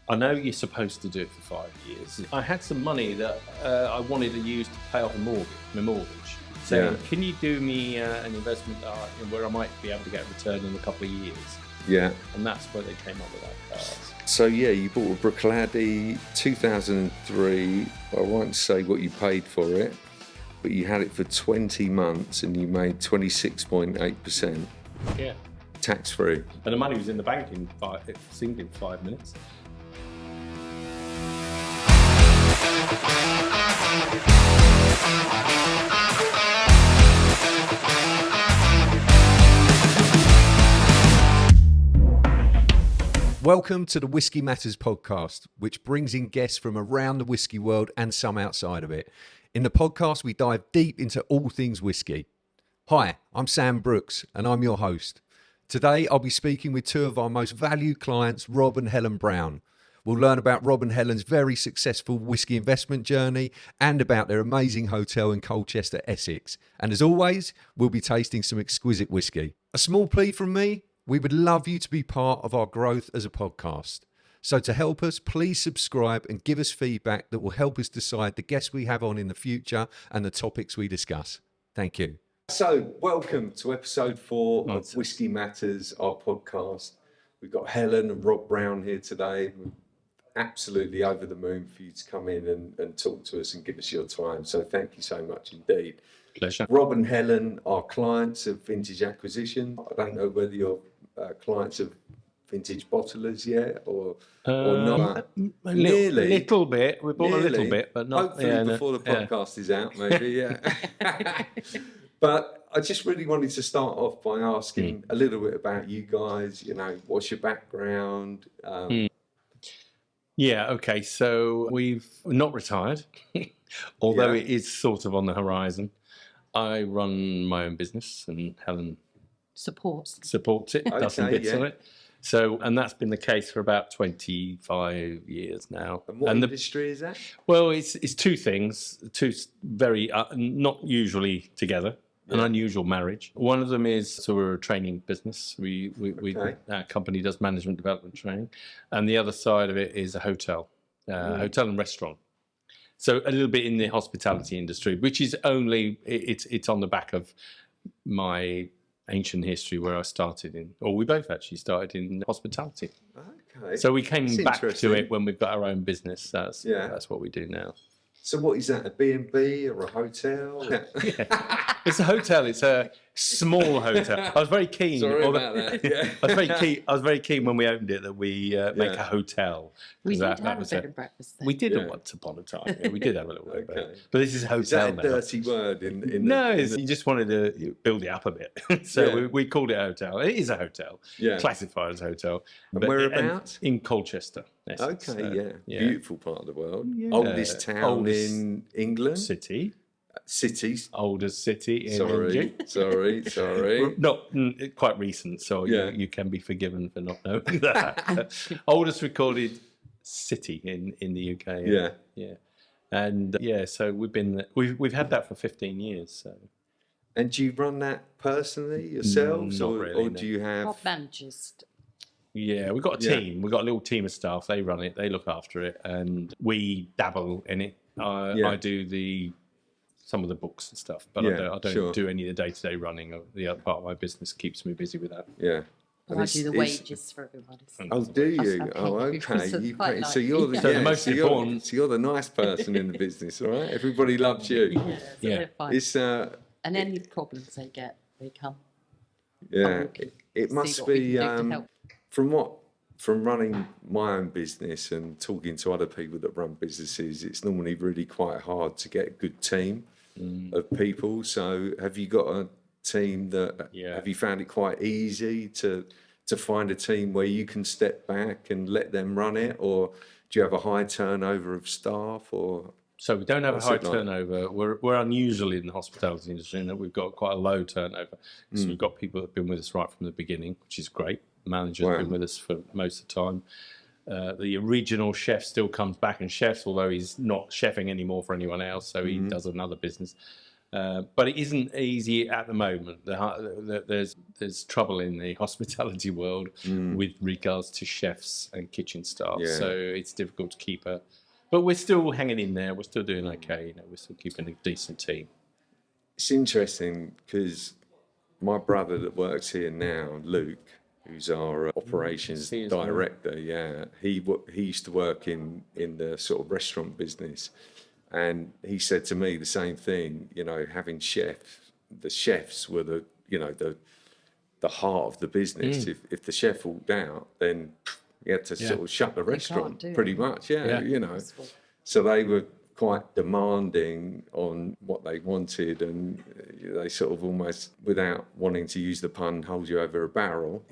I know you're supposed to do it for 5 years. I had some money that I wanted to use to pay off my mortgage. So can you do me an investment where I might be able to get a return in a couple of years? Yeah. And that's where they came up with that car. So you bought a Brookladdy 2003. I won't say what you paid for it, but you had it for 20 months and you made 26.8%. Yeah. Tax-free. And the money was in the bank in 5 minutes. Welcome to the Whisky Matters podcast, which brings in guests from around the whisky world and some outside of it. In the podcast, we dive deep into all things whisky. Hi, I'm Sam Brooks, and I'm your host. Today, I'll be speaking with two of our most valued clients, Rob and Helen Brown. We'll learn about Rob and Helen's very successful whisky investment journey and about their amazing hotel in Colchester, Essex. And as always, we'll be tasting some exquisite whisky. A small plea from me, we would love you to be part of our growth as a podcast. So to help us, please subscribe and give us feedback that will help us decide the guests we have on in the future and the topics we discuss. Thank you. So welcome to episode 4 of Whisky Matters, our podcast. We've got Helen and Rob Brown here today. We're absolutely over the moon for you to come in and talk to us and give us your time. So thank you so much indeed. Pleasure. Rob and Helen are clients of Vintage Acquisition. I don't know whether you're clients of Vintage Bottlers yet or not. A little bit. We bought a little bit, but not. Hopefully before the podcast is out, maybe. Yeah. But I just really wanted to start off by asking a little bit about you guys. You know, what's your background? Yeah, okay, so we've not retired, although it is sort of on the horizon. I run my own business and Helen supports it, does some bits on it. So, and that's been the case for about 25 years now. And what industry is that? Well, it's two things, two very, not usually together. An unusual marriage. One of them is, so we're a training business. Our company does management development training. And the other side of it is a hotel and restaurant. So a little bit in the hospitality industry, which is it's on the back of my ancient history where I started in, or we both actually started in hospitality. Okay. So we came back to it when we've got our own business. That's what we do now. So what is that, a B&B or a hotel? Yeah. It's a hotel. It's a small hotel. I was very keen. Sorry about that. Yeah. I was very keen when we opened it that we make a hotel. We did have a bed and breakfast there. We did once upon a time. Yeah, we did have a little bit. But this is a hotel. Is that a dirty word? You just wanted to build it up a bit. So we called it a hotel. It is a hotel. Yeah. Classified as a hotel. And whereabouts? In Colchester. Essex. Okay, Beautiful part of the world. Yeah. Oldest town in England. Cities. Oldest city in England. Sorry. Not quite recent, so you can be forgiven for not knowing that. Oldest recorded city in the UK. Yeah. And so we've had that for 15 years. So. And do you run that personally yourselves, or do you have? Rob manages. Yeah, we've got a team. We've got a little team of staff. They run it. They look after it, and we dabble in it. I do some of the books and stuff, but I don't do any of the day-to-day running. The other part of my business keeps me busy with that. Yeah. And I do the wages for everybody. Oh, do you? Oh, okay. So you're the nice person in the business, all right? Everybody loves you. Yeah. It's and any problems they get, they come. Yeah. It must be from running my own business and talking to other people that run businesses, it's normally really quite hard to get a good team of people. So have you got a team that have you found it quite easy to find a team where you can step back and let them run it, or do you have a high turnover of staff? Or so we don't have a high turnover. We're unusual in the hospitality industry in that we've got quite a low turnover. So we've got people that have been with us right from the beginning, which is great. Manager's been with us for most of the time. The original chef still comes back and chefs, although he's not chefing anymore for anyone else, so he does another business. But it isn't easy at the moment. There's trouble in the hospitality world with regards to chefs and kitchen staff. Yeah. So it's difficult to keep a. But we're still hanging in there. We're still doing okay. You know, we're still keeping a decent team. It's interesting because my brother that works here now, Luke, who's our operations director, he used to work in the sort of restaurant business, and he said to me the same thing. You know, having the chefs were the heart of the business. If the chef walked out, then you had to sort of shut the restaurant pretty much. You know, so they were quite demanding on what they wanted, and they sort of almost, without wanting to use the pun, hold you over a barrel.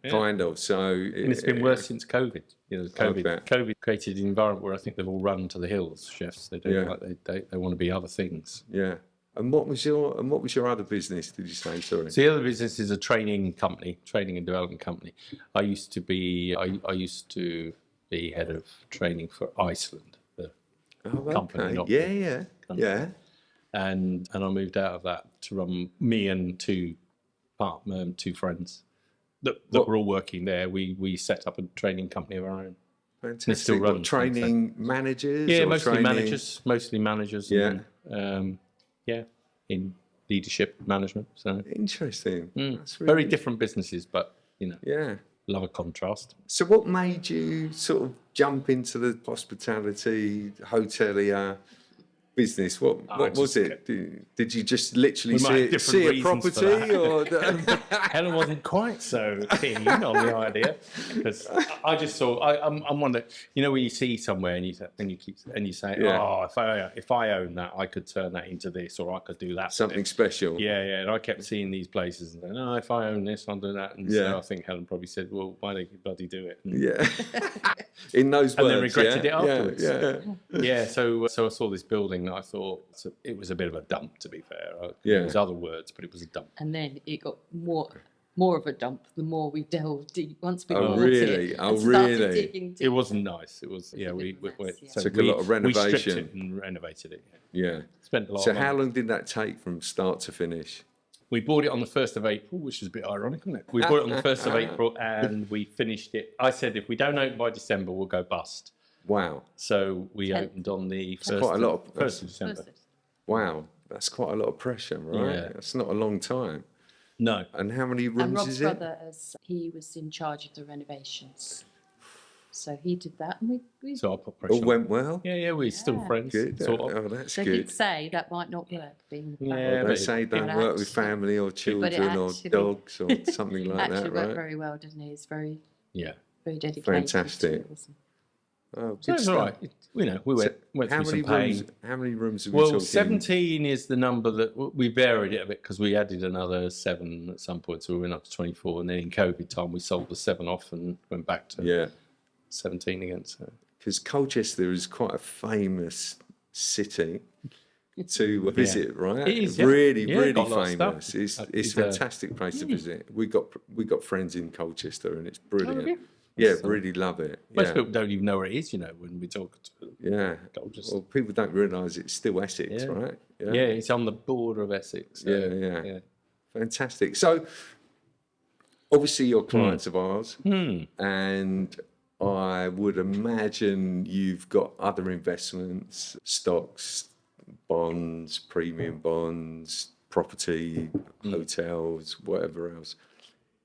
Kind of. So and it's been worse since COVID. You know, COVID created an environment where I think they've all run to the hills. Chefs, they don't like they want to be other things. Yeah. And what was your other business? Did you say? Sorry. So the other business is a training and development company. I used to be head of training for Iceland. Company, yeah. And I moved out of that to run me and two friends that were all working there. We set up a training company of our own. Fantastic. Still runs training managers? Yeah, or mostly managers. Yeah. And, in leadership management. So interesting. That's really very different businesses, but love a contrast. So what made you sort of jump into the hospitality hotelier business? What was it? Did you just literally see a property, or Helen wasn't quite so keen on the idea, because I just thought I'm one that, you know, when you see somewhere and you say, if I own that, I could turn that into this, or I could do that something special. And I kept seeing these places and saying, if I own this, I'll do that. And so I think Helen probably said, well, why don't you bloody do it? In those words, and then regretted it afterwards. So I saw this building. I thought it was a bit of a dump, to be fair. It was other words, but it was a dump. And then it got more of a dump the more we delved deep. Once we started digging deep. It wasn't nice. It was we took a lot of renovation. We stripped it and renovated it. Spent a lot. So how long did that take from start to finish? We bought it on the 1st of April, which is a bit ironic, isn't it? We bought it on the 1st of April, and we finished it. I said, if we don't open by December, we'll go bust. Wow. So we opened on the 1st of December. Wow, that's quite a lot of pressure, right? Yeah. That's not a long time. No. And how many rooms is it? And Rob's brother, he was in charge of the renovations. So he did that, and we so I put pressure. All went well? Yeah, we're still friends. Good. Sort of. Oh, that's they good. did say that might not work, being the They say don't work with family or children or dogs or something like that, right? Worked very well, didn't he? He's very dedicated. Fantastic. Oh, good stuff. All right. We went through some pain. How many rooms are we talking? 17 is the number that we varied it a bit, because we added another 7 at some point, so we went up to 24. And then in COVID time, we sold the 7 off and went back to 17 again. Because Colchester is quite a famous city to visit, right? It is, really famous. It's a fantastic place to Hmm. visit. We got friends in Colchester, and it's brilliant. have you? Really love it. Most people don't even know where it is, when we talk to them. Yeah. Colchester. Well, people don't realise it's still Essex, right? Yeah, it's on the border of Essex. So, Fantastic. So, obviously, you're clients of ours, and I would imagine you've got other investments, stocks, bonds, premium bonds, property, hotels, whatever else.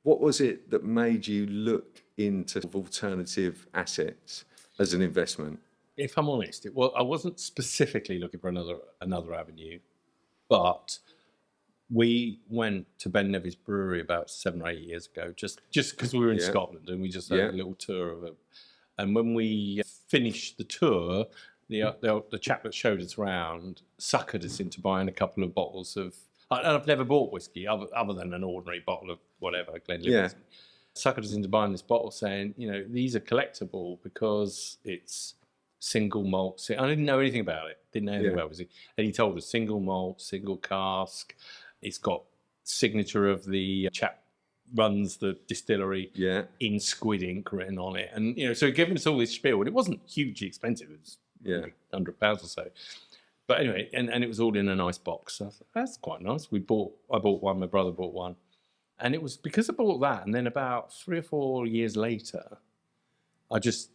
What was it that made you look into alternative assets as an investment? If I'm honest, I wasn't specifically looking for another avenue, but we went to Ben Nevis Brewery about 7 or 8 years ago, just because we were in Scotland, and we just had a little tour of it. And when we finished the tour, the chap that showed us around suckered us into buying a couple of bottles of. And I've never bought whiskey other than an ordinary bottle of whatever, Glenlivet. Suckered us into buying this bottle, saying, these are collectible because it's single malt. I didn't know anything about it. Didn't know anything about whiskey. And he told us single malt, single cask. It's got signature of the chap runs the distillery in squid ink written on it. And, so he gave us all this spiel, and it wasn't hugely expensive. It was £100 or so. But anyway, and it was all in a nice box. So I thought, that's quite nice. I bought one, my brother bought one. And it was because I bought that, and then about 3 or 4 years later, I just,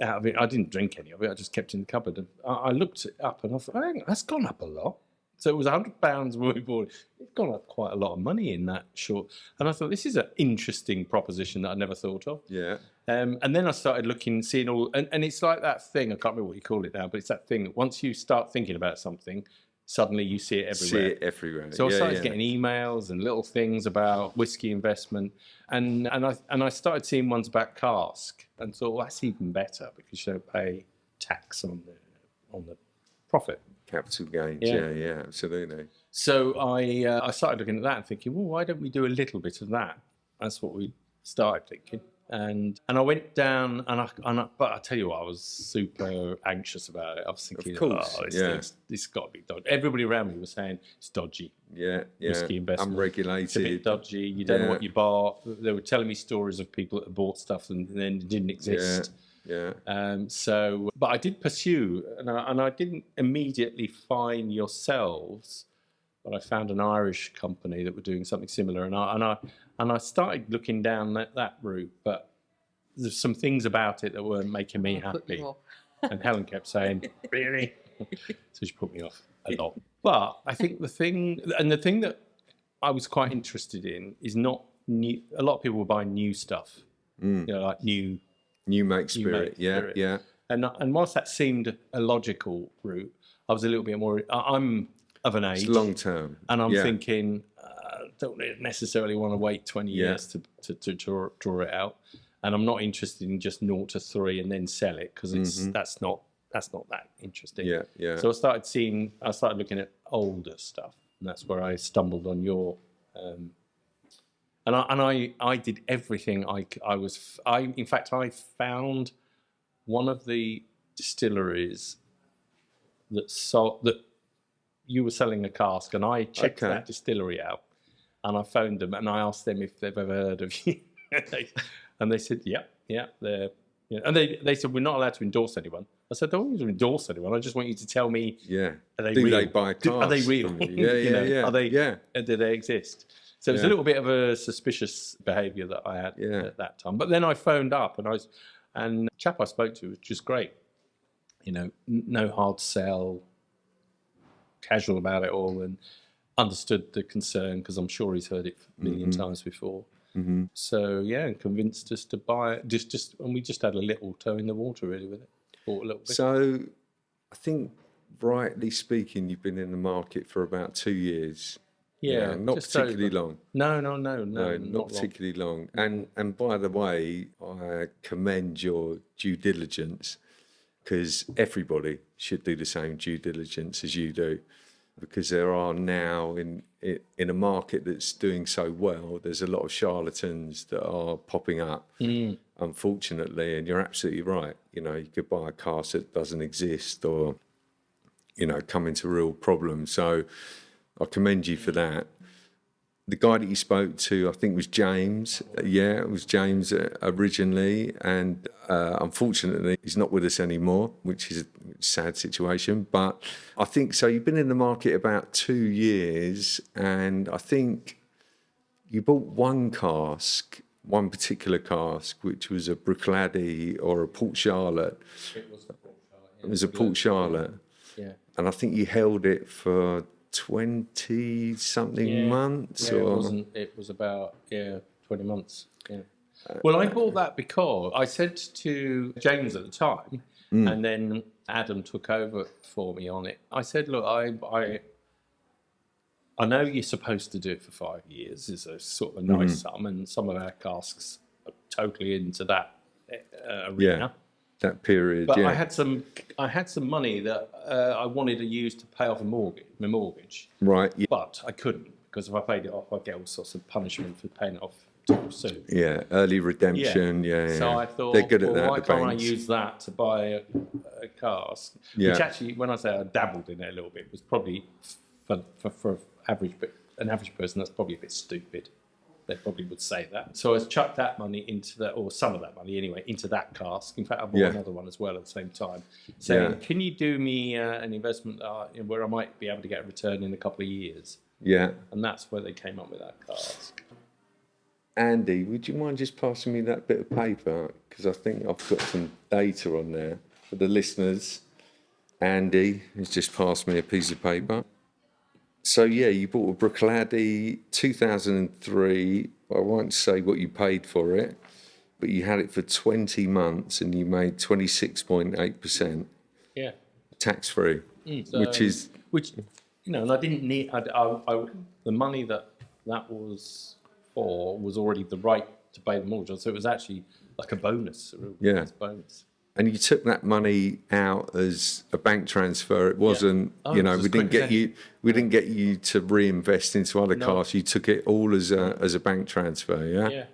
out of it, I didn't drink any of it. I just kept it in the cupboard. And I looked it up, and I thought, oh, that's gone up a lot. So it was £100 when we bought it. It's gone up quite a lot of money in that short. And I thought, this is an interesting proposition that I never thought of. Yeah. And then I started looking, seeing all, and it's like that thing, I can't remember what you call it now, but it's that thing that once you start thinking about something, suddenly you see it everywhere. See it everywhere. So I started getting emails and little things about whiskey investment, and I started seeing ones about cask, and thought, well, that's even better because you don't pay tax on the profit. Capital gains. Yeah, absolutely. So I started looking at that and thinking, well, why don't we do a little bit of that? That's what we started thinking. And I went down, but I tell you what, I was super anxious about it. I was thinking, of course, this got to be dodgy. Everybody around me was saying it's dodgy. Yeah. Whiskey investment, Unregulated. It's a bit dodgy. You don't know what you bought. They were telling me stories of people that had bought stuff and then it didn't exist. Yeah. But I did pursue, and I didn't immediately find yourselves, but I found an Irish company that were doing something similar, and I started looking down that route, but there's some things about it that weren't making me happy. And Helen kept saying, really? So she put me off a lot. But I think the thing that I was quite interested in is not new. A lot of people were buying new stuff, like new make spirit. Yeah. And whilst that seemed a logical route, I was a little bit more. I'm of an age, it's long term, and I'm thinking, don't necessarily want to wait 20 years to draw it out, and I'm not interested in just 0 to 3 and then sell it because that's not that interesting. Yeah. So I started looking at older stuff, and that's where I stumbled on your. And I did everything in fact I found one of the distilleries that you were selling a cask, and I checked that distillery out, and I phoned them and I asked them if they've ever heard of you, and they said they're, and they said we're not allowed to endorse anyone. I said, I don't want you to endorse anyone. I just want you to tell me, are they real? They buy casks? Are they real? Yeah. Are they? Do they exist? So it was a little bit of a suspicious behaviour that I had at that time. But then I phoned up, and the chap I spoke to was just great. No hard sell, casual about it all, and understood the concern because I'm sure he's heard it a million times before. Mm-hmm. So and convinced us to buy it. And we just had a little toe in the water really with it. Bought a little bit. So I think, rightly speaking, you've been in the market for about 2 years. Yeah, not particularly long. No, not particularly long. And by the way, I commend your due diligence, because everybody should do the same due diligence as you do, because there are now in a market that's doing so well, there's a lot of charlatans that are popping up, unfortunately. And you're absolutely right. You could buy a cask that doesn't exist, or come into real problems. So I commend you for that. The guy that you spoke to, I think, was James. Yeah, it was James originally, and unfortunately, he's not with us anymore, which is a sad situation. But I think so. You've been in the market about 2 years, and I think you bought one particular cask, which was a Bruichladdich or a Port Charlotte. It was a Port Charlotte. It was a Port Charlotte. Yeah. And I think you held it for 20 something months. It was about 20 months. Yeah. Well, I bought that because I said to James at the time, and then Adam took over for me on it. I said, look, I know you're supposed to do it for 5 years. It's a sort of a nice sum, and some of our casks are totally into that arena. That period. But I had some money that I wanted to use to pay off my mortgage. Right. Yeah. But I couldn't, because if I paid it off, I'd get all sorts of punishment for paying it off too soon. Yeah, early redemption. Yeah. So I thought, they're good at that. Why can't I use that to buy a cask? Yeah. Which actually, when I say I dabbled in it a little bit, was probably for an average person, that's probably a bit stupid. they probably would say that. So I chucked that money into that, or some of that money anyway, into that cask. In fact, I bought another one as well at the same time, saying, can you do me an investment where I might be able to get a return in a couple of years? Yeah. And that's where they came up with that cask. Andy, would you mind just passing me that bit of paper? Because I think I've got some data on there for the listeners. Andy has just passed me a piece of paper. So, yeah, you bought a Bruichladdich 2003. I won't say what you paid for it, but you had it for 20 months and you made 26.8%. Yeah. Tax-free, which, you know, and I didn't need, the money that was for was already the right to pay the mortgage. So it was actually like a bonus, a real nice bonus. And you took that money out as a bank transfer. It wasn't, we didn't get you to reinvest into other casks. You took it all as a bank transfer, yeah?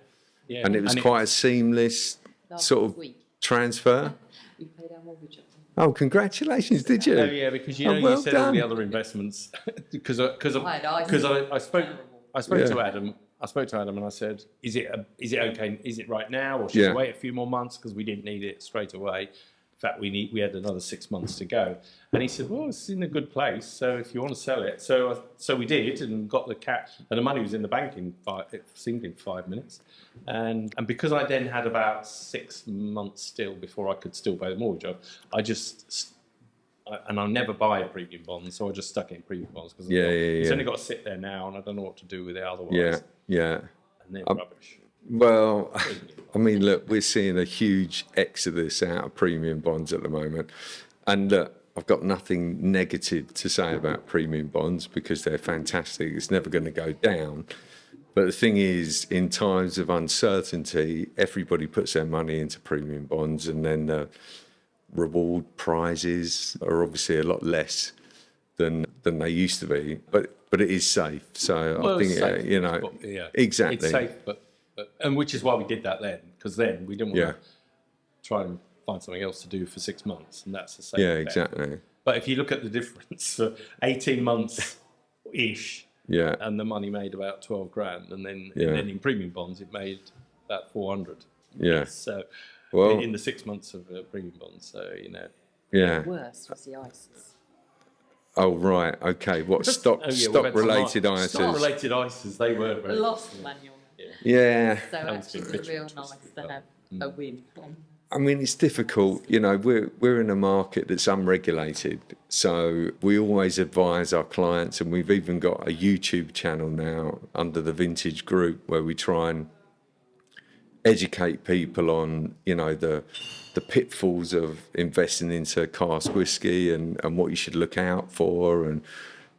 Yeah. And it was quite a seamless sort of transfer. We paid our mortgage. Oh, congratulations! Did you? Oh, yeah, because you said all the other investments. Because I spoke to Adam. I spoke to Adam and I said, "Is it okay? Is it right now, or should we wait a few more months because we didn't need it straight away? In fact, we had another 6 months to go." And he said, "Well, it's in a good place, so if you want to sell it." So we did, and got the cash, and the money was in the bank it seemed in 5 minutes. And because I then had about 6 months still before I could still pay the mortgage, I'll never buy a premium bond, so I just stuck it in premium bonds because it's only got to sit there now, and I don't know what to do with it otherwise. Yeah. And they're rubbish. Well, I mean, look, we're seeing a huge exodus out of premium bonds at the moment, and look, I've got nothing negative to say about premium bonds because they're fantastic. It's never going to go down. But the thing is, in times of uncertainty, everybody puts their money into premium bonds, and then the reward prizes are obviously a lot less than they used to be. But it is safe. So I think, exactly. It's safe, but and which is why we did that then, because then we didn't want to try and find something else to do for 6 months, and that's the same. Yeah, exactly. But if you look at the difference, 18 months ish. Yeah. And the money made about 12 grand. And then in premium bonds, it made about 400. Yeah. So, well, in the 6 months of premium bonds. So, Yeah. Worse was the ISIS. Oh, right. Okay. What stock-related ISIS? Stock-related ISIS, they were very... Lost money on that. Yeah. So actually it's real nice to have a win on. I mean, it's difficult. We're in a market that's unregulated, so we always advise our clients, and we've even got a YouTube channel now under the Vintage Group where we try and educate people on, the pitfalls of investing into cask whiskey and what you should look out for. And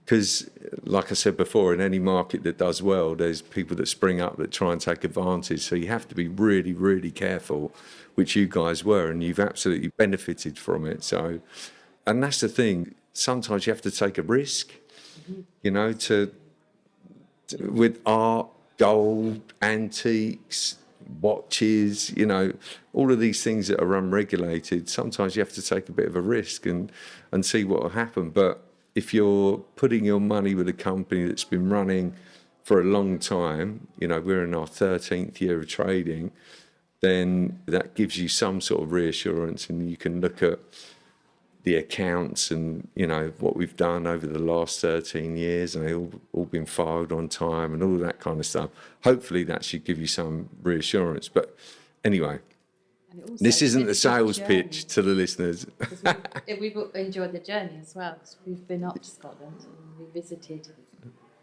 because, like I said before, in any market that does well, there's people that spring up that try and take advantage. So you have to be really, really careful, which you guys were, and you've absolutely benefited from it. So, and that's the thing. Sometimes you have to take a risk, with art, gold, antiques, watches, all of these things that are unregulated. Sometimes you have to take a bit of a risk and see what will happen. But if you're putting your money with a company that's been running for a long time, we're in our 13th year of trading, then that gives you some sort of reassurance, and you can look at the accounts and, what we've done over the last 13 years, and they've all been filed on time and all that kind of stuff. Hopefully that should give you some reassurance. But anyway, this isn't a sales pitch to the listeners. We've enjoyed the journey as well, because we've been up to Scotland and we visited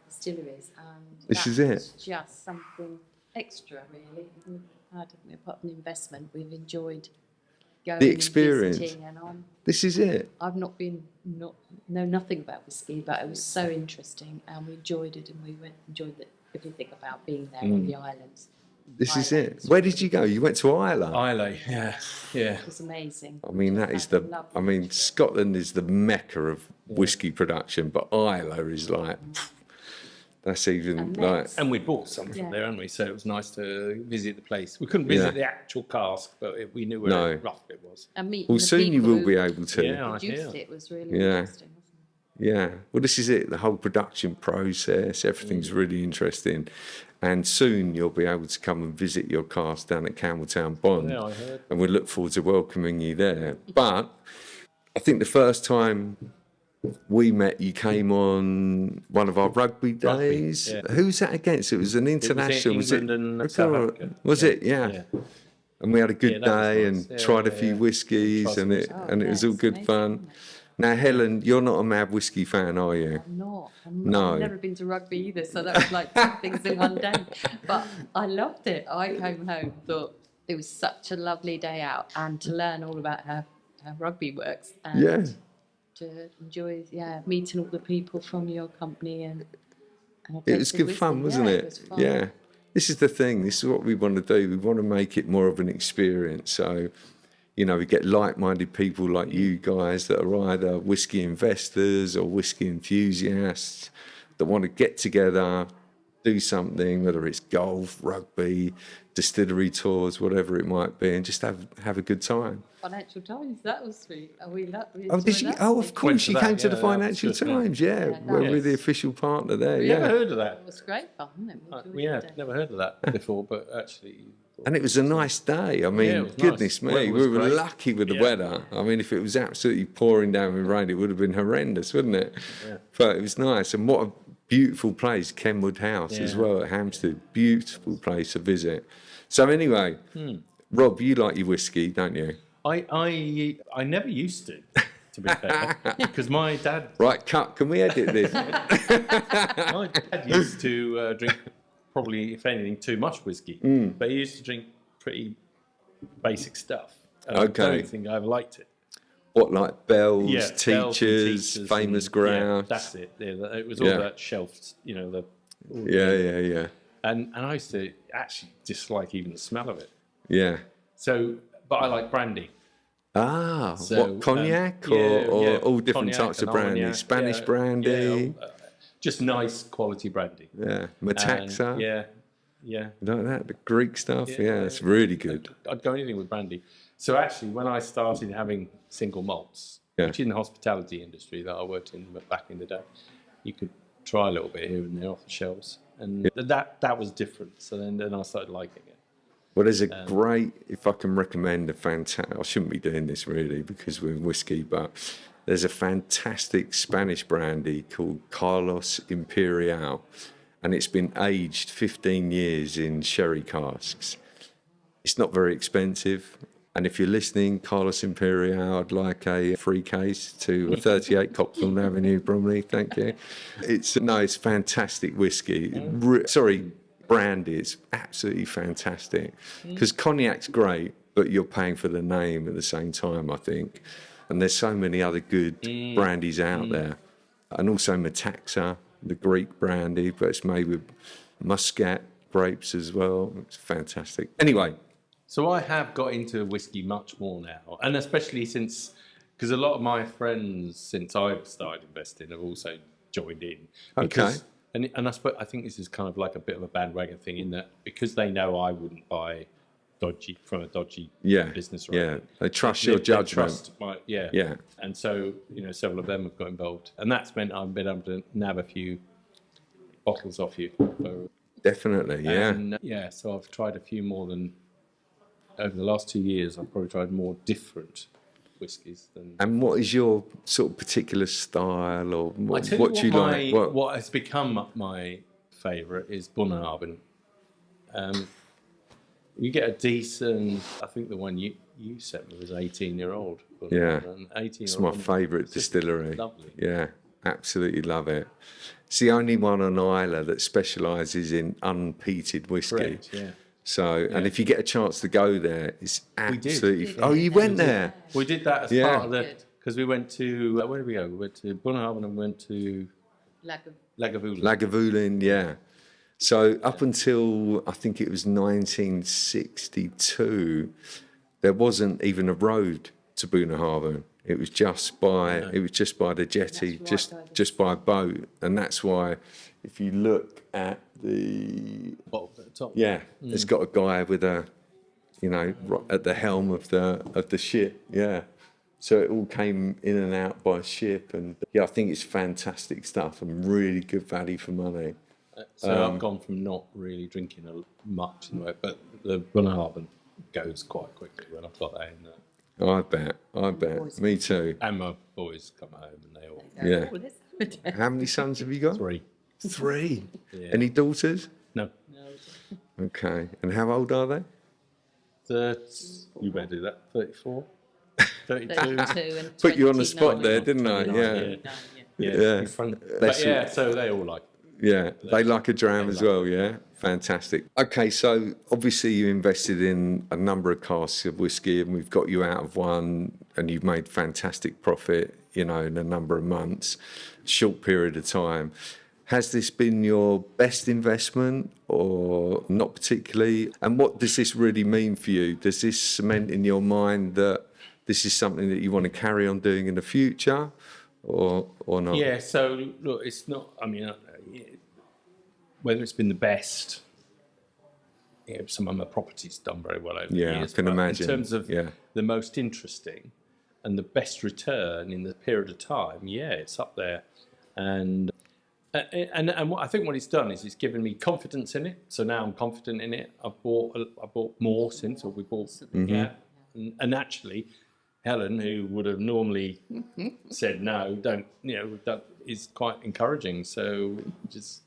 distilleries, and this is it. Just something extra, really. Apart from investment, we've enjoyed going the experience. And visiting, and this is it. I've know nothing about whiskey, but it was so interesting, and we enjoyed it, and we enjoyed everything about being there on the islands. This is it. Where did you go? You went to Islay? Islay, yeah. It was amazing. I mean, Scotland is the mecca of whiskey production, but Islay is like, that's even like... And we bought some from there, hadn't we? So it was nice to visit the place. We couldn't visit the actual cask, but we knew where rough it was. And soon you will be able to. Produced it was really interesting, wasn't Yeah. Well, this is it. The whole production process, everything's really interesting. And soon you'll be able to come and visit your cask down at Campbelltown Bond. Yeah, I heard. And we look forward to welcoming you there. But I think the first time we met, you came on one of our rugby days. yeah. Who's that against? It was an international. England and South Africa. Was it? Yeah. And we had a good that was day nice. and tried a few whiskies, Tried some and it was all good fun. Now, Helen, you're not a mad whiskey fan, are you? I'm not. No. I've never been to rugby either, so that was like two things in one day. But I loved it. I came home, thought it was such a lovely day out, and to learn all about how rugby works. And Yeah. to enjoy, meeting all the people from your company and It was good fun, wasn't it? It was fun. Yeah. This is the thing. This is what we want to do. We want to make it more of an experience. So, you know, we get like-minded people like you guys that are either whiskey investors or whiskey enthusiasts that want to get together, do something, whether it's golf, rugby, distillery tours, whatever it might be, and just have a good time. Financial Times, that was sweet. We Oh, did you? Oh, of course, to you that, came to the yeah, Financial that was good, Times. Yeah, Yeah, we're nice. the official partner there. Never Yeah, heard of that. It was great fun, wasn't it? We enjoyed Yeah, the day. never heard of that before, but actually. and it was a nice day. I mean, Yeah, it was goodness nice. me, Weather we was were great. lucky with the Yeah. weather. I mean, if it was absolutely pouring down with rain, it would have been horrendous, wouldn't it? Yeah. But it was nice, and what a beautiful place, Kenwood House as Yeah. well at Hampstead. Beautiful place to visit. So anyway, Rob, you like your whiskey, don't you? I never used to be fair, because my dad Right, cut. Can we edit this? used to drink probably, if anything, too much whiskey. But he used to drink pretty basic stuff. And I Okay. don't think I ever liked it. What, like bells, Yeah, teachers, bells and teachers famous and- grouse? Yeah, that's it. Yeah, it was all Yeah. that shelf, you know. Yeah. And I used to actually dislike even the smell of it. Yeah. So, but I like brandy. Ah, So, what, cognac yeah, or yeah, all different cognac types of and brandy? Armagnac, Spanish yeah, brandy, yeah, just nice quality brandy. yeah, And, Metaxa, yeah. you like that, the Greek stuff, Yeah. yeah, it's really good. I'd go anything with brandy. So actually, when I started having single malts, Yeah. which in the hospitality industry that I worked in back in the day, you could try a little bit here and there off the shelves, and that was different. So then I started liking it. Well, there's a great, if I can recommend a fantastic, I shouldn't be doing this really because we're in whiskey, but there's a fantastic Spanish brandy called Carlos Imperial, and it's been aged 15 years in sherry casks. It's not very expensive. And if you're listening, Carlos Imperial, I'd like a free case to 38 Cockthorne Avenue, Bromley. Thank you. It's fantastic whiskey. Brandy. It's absolutely fantastic. Because cognac's great, but you're paying for the name at the same time, I think. And there's so many other good brandies out there. And also Metaxa, the Greek brandy, but it's made with muscat grapes as well. It's fantastic. Anyway. So I have got into whiskey much more now, and especially because a lot of my friends since I've started investing have also joined in. Because, and I think this is kind of like a bit of a bandwagon thing in that because they know I wouldn't buy from a dodgy business. Or anything, They trust your judgment. Trust yeah. And so several of them have got involved, and that's meant I've been able to nab a few bottles off you. Definitely, yeah. And, so I've tried a few more than. Over the last 2 years, I've probably tried more different whiskies than. And what is your sort of particular style, or what do you like? What has become my favourite is Bunnahabhain. You get a decent. I think the one you sent me was 18-year-old. Yeah, 18. it's my favourite distillery. Lovely. Yeah, absolutely love it. It's the only one on Islay that specialises in unpeated whiskey. Correct, yeah. So, and if you get a chance to go there, it's absolutely. did. Oh, you went there? We did that as Yeah. part of the because we went to where did we go? We went to Bunnahabhain and went to Lagavulin. Lagavulin, yeah. So up until I think it was 1962, there wasn't even a road to Bunnahabhain. It was just by the jetty, That's right, just by boat, and that's why if you look at the Bottom at the top. it's got a guy with a, right at the helm of the ship, yeah. So it all came in and out by ship, and yeah, I think it's fantastic stuff and really good value for money. So I've gone from not really drinking much in the way, but the Bunnahabhain goes quite quickly when I've got that in there. I bet. Me too. And my boys come home and they all... Yeah. Oh, let's have a day. How many sons have you got? 3. 3. Yeah. Any daughters? No. Okay. And how old are they? You better do that. 34? 32? 32 and Put you on the spot 29. there, didn't I? 29, Yeah. Yeah. Yeah. But Bless you. yeah, so they all like... Yeah, they like a dram as well, yeah? Fantastic. Okay, so obviously you invested in a number of casks of whiskey and we've got you out of one and you've made fantastic profit, in a number of months, short period of time. Has this been your best investment or not particularly? And what does this really mean for you? Does this cement in your mind that this is something that you want to carry on doing in the future or not? Yeah, so look, it's not... I mean, whether it's been the best... some of my properties done very well over the years. I can imagine. In terms of the most interesting and the best return in the period of time, it's up there. And what I think what it's done is it's given me confidence in it. So now I'm confident in it. I bought more since, or we bought, and actually, Helen, who would have normally said no, don't, is quite encouraging. So just,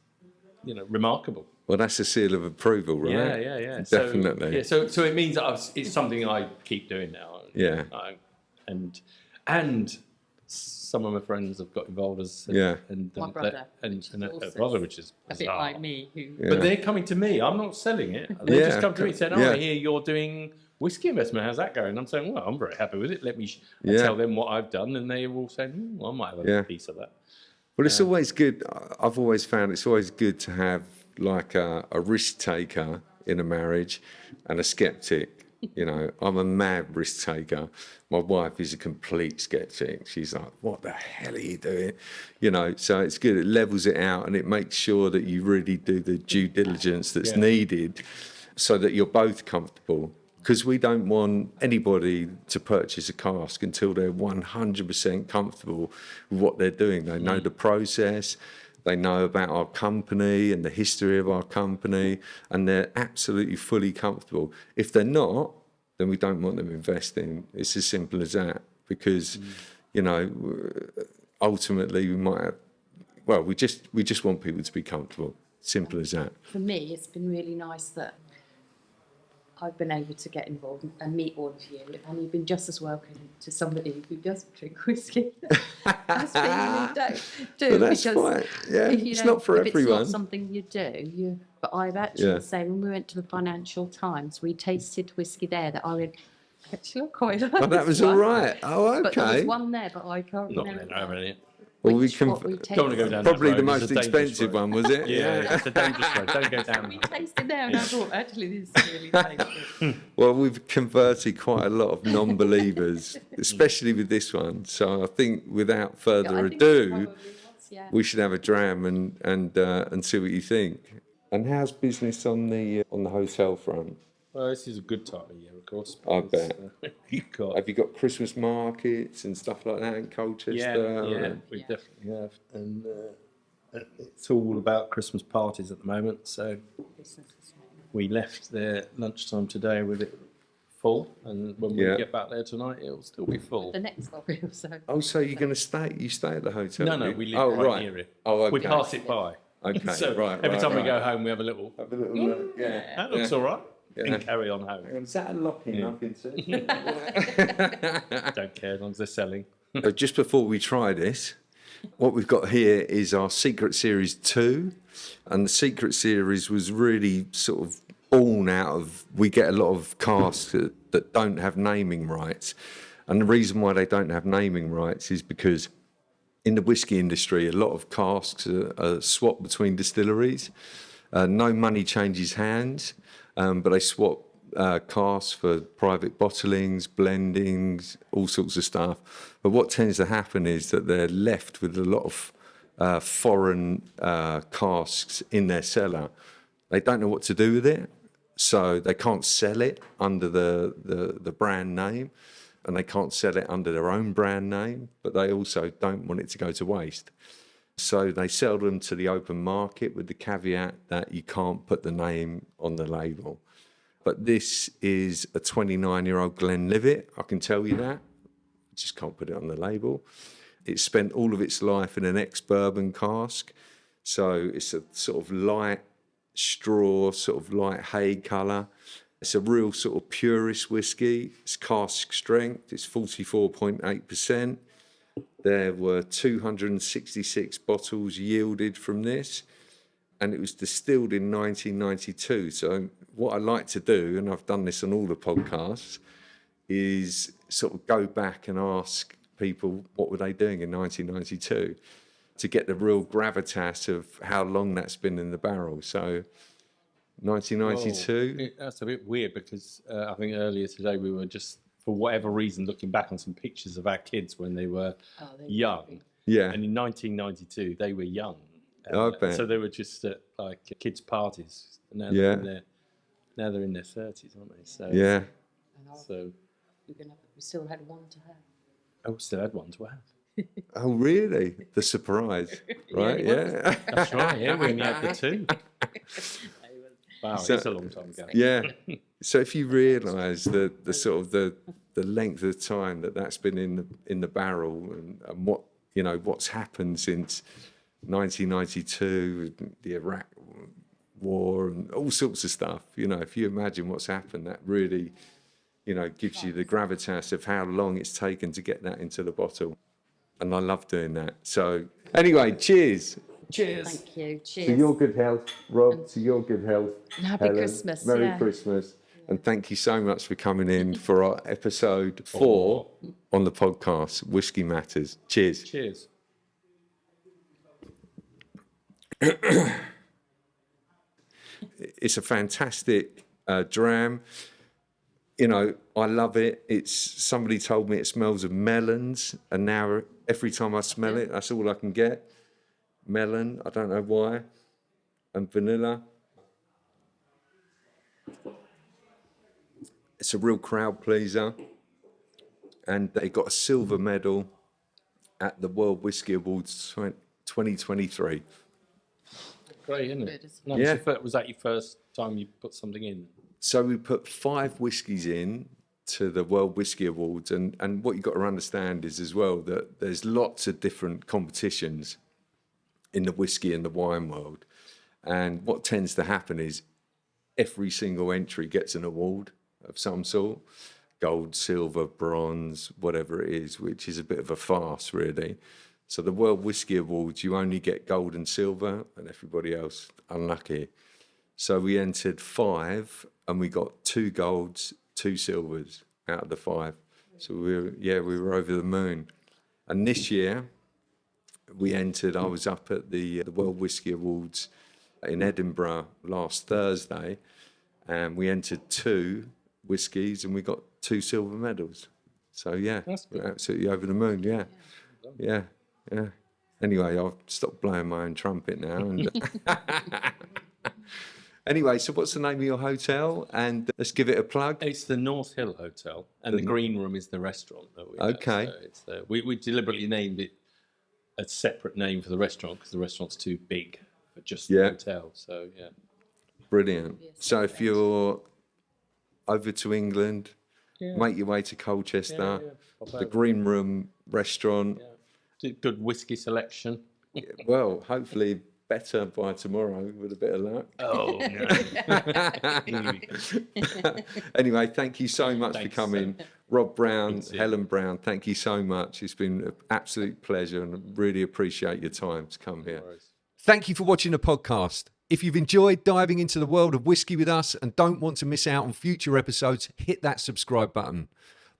remarkable. Well, that's a seal of approval, right? Yeah. Definitely. So it means that it's something I keep doing now. Yeah. And some of my friends have got involved as and My brother, a brother, which is a bit bizarre. like me. But they're coming to me. I'm not selling it. They just come to me saying, I hear you're doing whiskey investment. How's that going? I'm saying, well, I'm very happy with it. Let me tell them what I've done. And they will say, I might have a piece of that. Well, it's always good. I've always found it's always good to have like a risk taker in a marriage and a skeptic. I'm a mad risk taker. My wife is a complete skeptic. She's like, what the hell are you doing? So it's good. It levels it out and it makes sure that you really do the due diligence that's needed so that you're both comfortable. Because we don't want anybody to purchase a cask until they're 100% comfortable with what they're doing. They know the process. They know about our company and the history of our company, and they're absolutely fully comfortable. If they're not, then we don't want them investing. It's as simple as that. Because, ultimately we might have, we just want people to be comfortable. Simple as that. For me, it's been really nice that I've been able to get involved and meet all of you, and you've been just as welcoming to somebody who doesn't drink whiskey as people who do. But that's fine. Yeah, it's not for everyone. It's not something you do. But I've actually say when we went to the Financial Times, we tasted whiskey there that I went, actually I quite like. Oh, that was all right. Oh, okay. But there was one there, but I can't remember. Well, we don't want to go down probably that road. the most expensive one, was it? Yeah, it's a dangerous road. Don't go down. We tasted there, and I thought, actually, this is really tasty. Well, we've converted quite a lot of non-believers, especially with this one. So I think, without further ado, we should have a dram and see what you think. And how's business on the hotel front? Well, this is a good time of year, of course. I bet. Have you got Christmas markets and stuff like that in Colchester? Yeah, we definitely have. And it's all about Christmas parties at the moment. So we left there lunchtime today with it full. And when we get back there tonight, it'll still be full. The next lobby or so. Oh, so you're going to stay? You stay at the hotel? No, we live right near it. Oh, okay. We pass it by. Okay, so every time we go home, we have a little look. Yeah. That looks all right. And carry on home. Is that a lock-in I can see? Don't care as long as they're selling. Just before we try this, what we've got here is our Secret Series 2. And the Secret Series was really sort of born out of, we get a lot of casks that don't have naming rights. And the reason why they don't have naming rights is because in the whiskey industry, a lot of casks are swapped between distilleries. No money changes hands. But they swap casks for private bottlings, blendings, all sorts of stuff. But what tends to happen is that they're left with a lot of foreign casks in their cellar. They don't know what to do with it, so they can't sell it under the brand name. and they can't sell it under their own brand name, but they also don't want it to go to waste. So they sell them to the open market with the caveat that you can't put the name on the label. But this is a 29-year-old Glenlivet, I can tell you that. Just can't put it on the label. It spent all of its life in an ex-bourbon cask. So it's a sort of light straw, sort of light hay colour. It's a real sort of purist whiskey. It's cask strength. It's 44.8%. There were 266 bottles yielded from this, and it was distilled in 1992. So what I like to do, and I've done this on all the podcasts, is sort of go back and ask people what were they doing in 1992 to get the real gravitas of how long that's been in the barrel. So 1992. That's a bit weird because I think earlier today we were just, for whatever reason, looking back on some pictures of our kids when they were young. Yeah. And in 1992, they were young. I bet. So they were just at like kids' parties. And now now they're in their 30s, aren't they? So, Yeah. So We still had one to have. I still had one to have. Oh, really? The surprise, right? Yeah. That's right. Yeah, we only had the two. Wow, So- it's a long time ago. Yeah. So if you realise the sort of the length of time that's been in the barrel and what what's happened since 1992, the Iraq War and all sorts of stuff. If you imagine what's happened, that really gives you the gravitas of how long it's taken to get that into the bottle. And I love doing that. So anyway, cheers. Cheers. Thank you. To Cheers. your good health, Rob. To your good health. And happy Helen. Christmas. Merry yeah. Christmas. And thank you so much for coming in for our episode 4 on the podcast, Whiskey Matters. Cheers. Cheers. It's a fantastic dram. I love it. Somebody told me it smells of melons, and now every time I smell it, that's all I can get. Melon, I don't know why, and vanilla. It's a real crowd pleaser, and they got a silver medal at the World Whisky Awards 2023. Great, isn't Good, it? isn't No, Yeah. was that your first time you put something in? So we put 5 whiskies in to the World Whisky Awards, and what you've got to understand is as well that there's lots of different competitions in the whiskey and the wine world, and what tends to happen is every single entry gets an award of some sort, gold, silver, bronze, whatever it is, which is a bit of a farce really. So the World Whisky Awards, you only get gold and silver, and everybody else unlucky. So we entered 5, and we got 2 golds, 2 silvers out of the 5. So we were over the moon. And this year we entered. I was up at the World Whisky Awards in Edinburgh last Thursday, and we entered 2 whiskies, and we got 2 silver medals. So yeah, we're absolutely over the moon. Yeah. Anyway, I'll stop blowing my own trumpet now. And anyway, so what's the name of your hotel? And let's give it a plug. It's the North Hill Hotel, and the green room is the restaurant that we Okay. have. So it's, we deliberately named it a separate name for the restaurant because the restaurant's too big for just the hotel. So yeah. Brilliant. So if you're over to England, make your way to Colchester, Pop the over. Green Room restaurant. Good whiskey selection. Well, hopefully better by tomorrow with a bit of luck. Oh, Anyway, thank you so much for Thanks, coming. Rob Brown, Thanks, Helen Brown, thank you so much. It's been an absolute pleasure, and I really appreciate your time to come here. Thank you for watching the podcast. If you've enjoyed diving into the world of whiskey with us and don't want to miss out on future episodes, hit that subscribe button.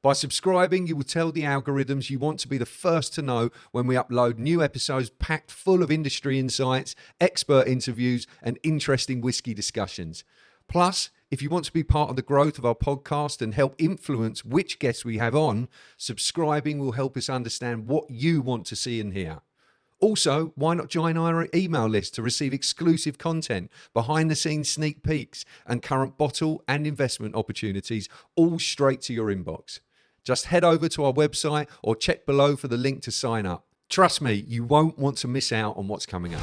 By subscribing, you will tell the algorithms you want to be the first to know when we upload new episodes packed full of industry insights, expert interviews, and interesting whiskey discussions. Plus, if you want to be part of the growth of our podcast and help influence which guests we have on, subscribing will help us understand what you want to see and hear. Also, why not join our email list to receive exclusive content, behind-the-scenes sneak peeks, and current bottle and investment opportunities all straight to your inbox. Just head over to our website or check below for the link to sign up. Trust me, you won't want to miss out on what's coming up.